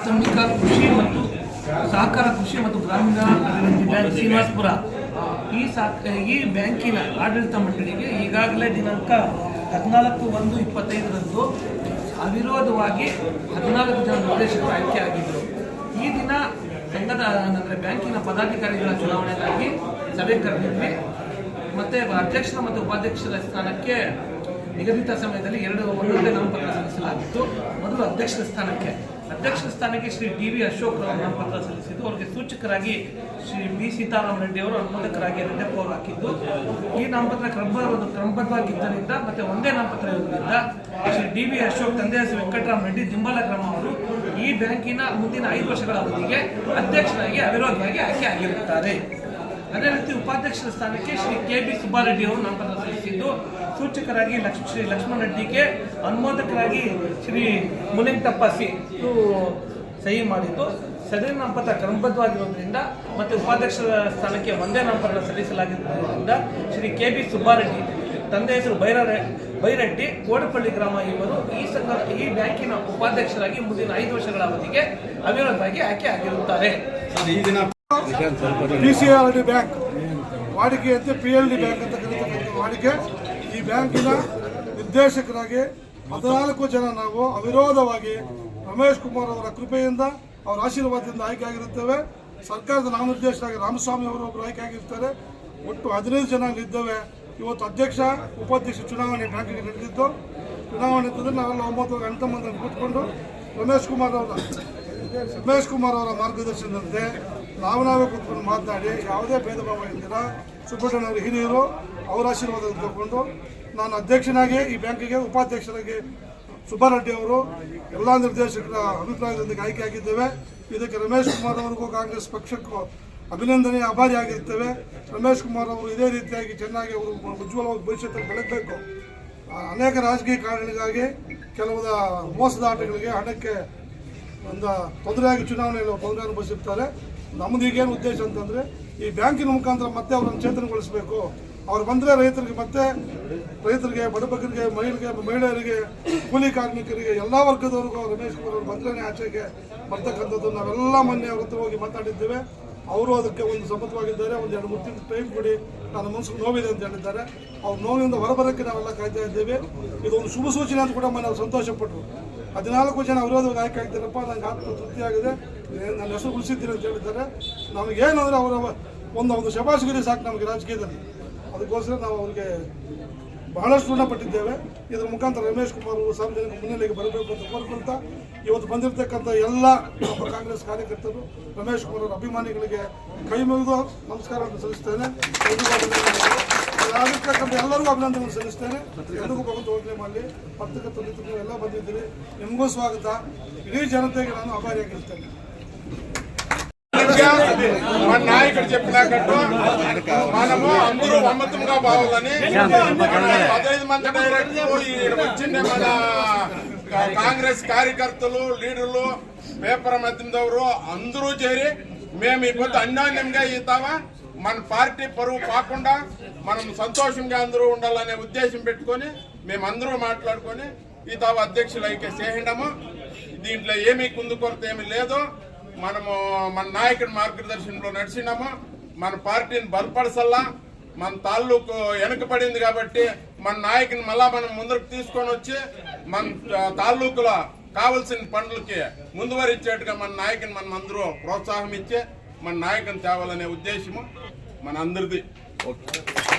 ಪ್ರಾಥಮಿಕ ಕೃಷಿ ಮತ್ತು ಸಹಕಾರ ಕೃಷಿ ಮತ್ತು ಗ್ರಾಮೀಣ ಅಭಿವೃದ್ಧಿ ಬ್ಯಾಂಕ್ ಶ್ರೀನಿವಾಸಪುರ ಈ ಬ್ಯಾಂಕಿನ ಆಡಳಿತ ಮಂಡಳಿಗೆ ಈಗಾಗಲೇ ದಿನಾಂಕ 14/1/25 ಅವಿರೋಧವಾಗಿ 14 ಜನ ನಿರ್ದೇಶಕರು ಆಯ್ಕೆಯಾಗಿದ್ದರು. ಈ ದಿನ ಸಂಘದ ಅಂದರೆ ಬ್ಯಾಂಕಿನ ಪದಾಧಿಕಾರಿಗಳ ಚುನಾವಣೆಗಾಗಿ ಸಭೆ ಕರೆದಿದ್ವಿ. ಮತ್ತು ಅಧ್ಯಕ್ಷರ ಮತ್ತು ಉಪಾಧ್ಯಕ್ಷರ ಸ್ಥಾನಕ್ಕೆ ನಿಗದಿತ ಸಮಯದಲ್ಲಿ ಒಂದೊಂದೇ ನಾಮಪತ್ರ ಸಲ್ಲಿಸಲಾಗಿತ್ತು. ಮೊದಲು ಅಧ್ಯಕ್ಷರ ಸ್ಥಾನಕ್ಕೆ ಶ್ರೀ ಡಿ.ವಿ. ಅಶೋಕ್ ಅವರು ನಾಮಪತ್ರ ಸಲ್ಲಿಸಿದ್ದು, ಅವರಿಗೆ ಸೂಚಕರಾಗಿ ಶ್ರೀ ಬಿ. ಸೀತಾರಾಮ ರೆಡ್ಡಿ ಅವರು, ಅನುಮೋದಕರಾಗಿ ರೆಡ್ಡಪ್ಪ ಅವರು ಹಾಕಿದ್ದು. ಈ ನಾಮಪತ್ರ ಕ್ರಮಬದ್ಧವಾಗಿದ್ದರಿಂದ ಮತ್ತು ಒಂದೇ ನಾಮಪತ್ರ ಇರುವುದರಿಂದ ಶ್ರೀ ಡಿ.ವಿ. ಅಶೋಕ್, ತಂದೆ ಹೆಸರು ವೆಂಕಟರಾಮ ರೆಡ್ಡಿ, ದಿಂಬಲ ಗ್ರಾಮ ಅವರು ಈ ಬ್ಯಾಂಕಿನ ಮುಂದಿನ 5 ವರ್ಷಗಳ ಅವಧಿಗೆ ಅಧ್ಯಕ್ಷರಾಗಿ ಅವಿರೋಧವಾಗಿ ಆಯ್ಕೆ ಆಗಿರುತ್ತಾರೆ. ಅದೇ ರೀತಿ ಉಪಾಧ್ಯಕ್ಷರ ಸ್ಥಾನಕ್ಕೆ ಶ್ರೀ ಕೆ.ಬಿ. ಸುಬ್ಬಾರೆಡ್ಡಿ ಅವರು ನಾಮಪತ್ರ ಸಲ್ಲಿಸಿದ್ದು, ಸೂಚಕರಾಗಿ ಶ್ರೀ ಲಕ್ಷ್ಮಣ ರೆಡ್ಡಿಗೆ, ಅನುಮೋದಕರಾಗಿ ಶ್ರೀ ಮುನಿಂಗಪ್ಪ ಸಿ ಸಹಿ ಮಾಡಿದ್ದು. ಸದರಿ ನಾಮಪತ್ರ ಕ್ರಮಬದ್ಧವಾಗಿರುವುದರಿಂದ ಮತ್ತು ಉಪಾಧ್ಯಕ್ಷರ ಸ್ಥಾನಕ್ಕೆ ಒಂದೇ ನಾಮಪತ್ರ ಸಲ್ಲಿಸಲಾಗಿರುವುದರಿಂದ ಶ್ರೀ ಕೆ.ಬಿ. ಸುಬ್ಬಾರೆಡ್ಡಿ, ತಂದೆ ಹೆಸರು ಬೈರೆಡ್ಡಿ, ಕೋಡಪಳ್ಳಿ ಗ್ರಾಮ ಇವರು ಈ ಬ್ಯಾಂಕಿನ ಉಪಾಧ್ಯಕ್ಷರಾಗಿ ಮುಂದಿನ 5 ವರ್ಷಗಳ ಅವಧಿಗೆ ಅವಿರೋಧವಾಗಿ ಆಯ್ಕೆ ಆಗಿರುತ್ತಾರೆ. PCRD ಬ್ಯಾಂಕ್ ವಾಡಿಕೆಯಂತೆ PLD ಬ್ಯಾಂಕ್ ಅಂತ ಕರೀತಕ್ಕಂಥ ವಾಡಿಕೆ. ಈ ಬ್ಯಾಂಕಿನ ನಿರ್ದೇಶಕರಾಗಿ 14 ಜನ ನಾವು ಅವಿರೋಧವಾಗಿ ರಮೇಶ್ ಕುಮಾರ್ ಅವರ ಕೃಪೆಯಿಂದ, ಅವರ ಆಶೀರ್ವಾದದಿಂದ ಆಯ್ಕೆ ಆಗಿರುತ್ತೇವೆ. ಸರ್ಕಾರದ ನಾಮನಿರ್ದೇಶಕರಾಗಿ ರಾಮಸ್ವಾಮಿ ಅವರು ಒಬ್ಬರು ಆಯ್ಕೆ ಆಗಿರ್ತಾರೆ. ಒಟ್ಟು 15 ಜನ ಇದ್ದೇವೆ. ಇವತ್ತು ಅಧ್ಯಕ್ಷ ಉಪಾಧ್ಯಕ್ಷ ಚುನಾವಣೆ ಬ್ಯಾಂಕಿಗೆ ನಡೆದಿದ್ದು. ಚುನಾವಣೆ ಅಂತಂದರೆ ನಾವೆಲ್ಲ 9 ಗಂಟೆ ಮಂದಿ ಕೂತ್ಕೊಂಡು ರಮೇಶ್ ಕುಮಾರ್ ಅವರ ಮಾರ್ಗದರ್ಶನದಂತೆ ನಾವೇ ಕೂತ್ಕೊಂಡು ಮಾತನಾಡಿ, ಯಾವುದೇ ಭೇದ ಭಾವ ಇಲ್ದಿರ ಸುಬ್ಬಣ್ಣನವರು ಹಿರಿಯರು, ಅವರ ಆಶೀರ್ವಾದ ತಗೊಂಡು ನಾನು ಅಧ್ಯಕ್ಷನಾಗಿ ಈ ಬ್ಯಾಂಕಿಗೆ, ಉಪಾಧ್ಯಕ್ಷರಾಗಿ ಸುಬ್ಬಾರೆಡ್ಡಿ ಅವರು ಎಲ್ಲ ನಿರ್ದೇಶಕರ ಅಭಿಪ್ರಾಯದೊಂದಿಗೆ ಆಯ್ಕೆ ಆಗಿದ್ದೇವೆ. ಇದಕ್ಕೆ ರಮೇಶ್ ಕುಮಾರ್ ಅವರಿಗೂ ಕಾಂಗ್ರೆಸ್ ಪಕ್ಷಕ್ಕೂ ಅಭಿನಂದನೆ, ಆಭಾರಿ ಆಗಿರ್ತೇವೆ. ರಮೇಶ್ ಕುಮಾರ್ ಅವರು ಇದೇ ರೀತಿಯಾಗಿ ಚೆನ್ನಾಗಿ ಅವರು ಉಜ್ವಲವಾಗಿ ಭವಿಷ್ಯದಲ್ಲಿ ಬೆಳಗಬೇಕು. ಅನೇಕ ರಾಜಕೀಯ ಕಾರಣಗಳಿಗಾಗಿ ಕೆಲವು ಮೋಸದ ಆಟಗಳಿಗೆ, ಹಣಕ್ಕೆ ಒಂದು ತೊಂದರೆಯಾಗಿ ಚುನಾವಣೆಯಲ್ಲಿ ತೊಂದರೆ ಅನುಭವಿಸಿರ್ತಾರೆ. ನಮ್ಮದು ಈಗೇನು ಉದ್ದೇಶ ಅಂತಂದರೆ ಈ ಬ್ಯಾಂಕಿನ ಮುಖಾಂತರ ಮತ್ತೆ ಅವರನ್ನು ಚೇತನಗೊಳಿಸಬೇಕು. ಅವ್ರು ಬಂದರೆ ರೈತರಿಗೆ, ಬಡಬಗರಿಗೆ, ಮಹಿಳೆಯರಿಗೆ, ಕೂಲಿ ಕಾರ್ಮಿಕರಿಗೆ, ಎಲ್ಲ ವರ್ಗದವ್ರಿಗೂ ರಮೇಶ್ ಕುಮಾರ್ ಅವರು ಬಂದ್ರೆ ಆಚೆಗೆ ಬರ್ತಕ್ಕಂಥದ್ದು. ನಾವೆಲ್ಲ ಮೊನ್ನೆ ಅವ್ರ ಹತ್ರ ಹೋಗಿ ಮಾತಾಡಿದ್ದೇವೆ. ಅವರು ಅದಕ್ಕೆ ಒಂದು ಸಮ್ಮತವಾಗಿದ್ದಾರೆ. 1-2-3 ತಿಂಗಳು ಟೈಮ್ ಕೊಡಿ, ನನ್ನ ಮನಸ್ಸಿಗೆ ನೋವಿದೆ ಅಂತ ಹೇಳಿದ್ದಾರೆ. ಅವ್ರ ನೋವಿನಿಂದ ಹೊರಬರೋಕ್ಕೆ ನಾವೆಲ್ಲ ಕಾಯ್ತಾ ಇದ್ದೇವೆ. ಇದೊಂದು ಶುಭ ಸೂಚನೆ ಅಂತ ಕೂಡ ನಾವು ಸಂತೋಷಪಟ್ಟರು. 14 ಜನ ಅವಿರೋಧವಾಗಿ ಆಯ್ಕೆ ಆಗ್ತಾರಪ್ಪ, ನನಗೆ ಆತ್ಮ ತೃಪ್ತಿಯಾಗಿದೆ, ನನ್ನ ಹೆಸರು ಉಳಿಸಿದ್ದೀರಿ ಅಂತ ಹೇಳಿದ್ದಾರೆ. ನಮಗೇನಂದರೆ ಅವರ ಒಂದು ಶಬಾಷಗಿರಿ ಸಾಕು ನಮಗೆ ರಾಜಕೀಯದಲ್ಲಿ. ಅದಕ್ಕೋಸ್ಕರ ನಾವು ಅವರಿಗೆ ಬಹಳಷ್ಟು ಋಣಪಟ್ಟಿದ್ದೇವೆ. ಇದರ ಮುಖಾಂತರ ರಮೇಶ್ ಕುಮಾರ್ ಅವರು ಸಾರ್ವಜನಿಕ ಮುನ್ನೆಲೆಗೆ ಬರಬೇಕು ಅಂತ ಕೋರ್ಕೊಳ್ತಾ, ಇವತ್ತು ಬಂದಿರತಕ್ಕಂಥ ಎಲ್ಲ ಕಾಂಗ್ರೆಸ್ ಕಾರ್ಯಕರ್ತರು, ರಮೇಶ್ ಕುಮಾರ್ ಅವರ ಅಭಿಮಾನಿಗಳಿಗೆ ಕೈ ಮುಗಿದು ನಮಸ್ಕಾರವನ್ನು ಸಲ್ಲಿಸ್ತೇನೆ. ಆಗಿರ್ತಕ್ಕಂಥ ಎಲ್ಲರಿಗೂ ಅಭಿನಂದನೆ ಸಲ್ಲಿಸ್ತೇನೆ. ಎಲ್ಲರಿಗೂ ಭಗವಂತ ಹೋಗಲೇ ಮಾಡಲಿ. ಪತ್ರಕರ್ತ ಮಿತ್ರರು ಎಲ್ಲ ಬಂದಿದ್ದೀರಿ, నిమ్గో స్వాగత. ఇడీ జనతకి ನಾನು ఆభారియాగిರ್ತೇನೆ. మన నాయకుడు చెప్పినట్టు మనము అందరూ అమ్మతంగా బావాలని 15 మంది డైరెక్టర్లు వచ్చిండే మన కాంగ్రెస్ కార్యకర్తలు, లీడర్లు, పేపర్ మధ్యదವರು అందరూ చేరి మేము ఈ పొద్దు అన్యోన్యంగా ఈతావా మన పార్టీ పరువు కాకుండా మనం సంతోషంగా అందరూ ఉండాలనే ఉద్దేశం పెట్టుకొని మేమందరూ మాట్లాడుకొని ఈతావా అధ్యక్షులు అయితే చేయండము. దీంట్లో ఏమీ కుందు కొరత ఏమీ లేదు. మనము మన నాయకుడి మార్గదర్శనంలో నడిచినాము. మన పార్టీని బలపరచల్లా. మన తాలూకు వెనుకబడింది కాబట్టి మన నాయకుని మళ్ళా మనం ముందరకు తీసుకొని వచ్చి మన తాలూకులో కావలసిన పనులకి ముందువరిచ్చేట్టుగా మన నాయకుని మనం అందరూ ప్రోత్సాహం ఇచ్చి మన నాయకుని తేవాలనే ఉద్దేశము మన అందరిది.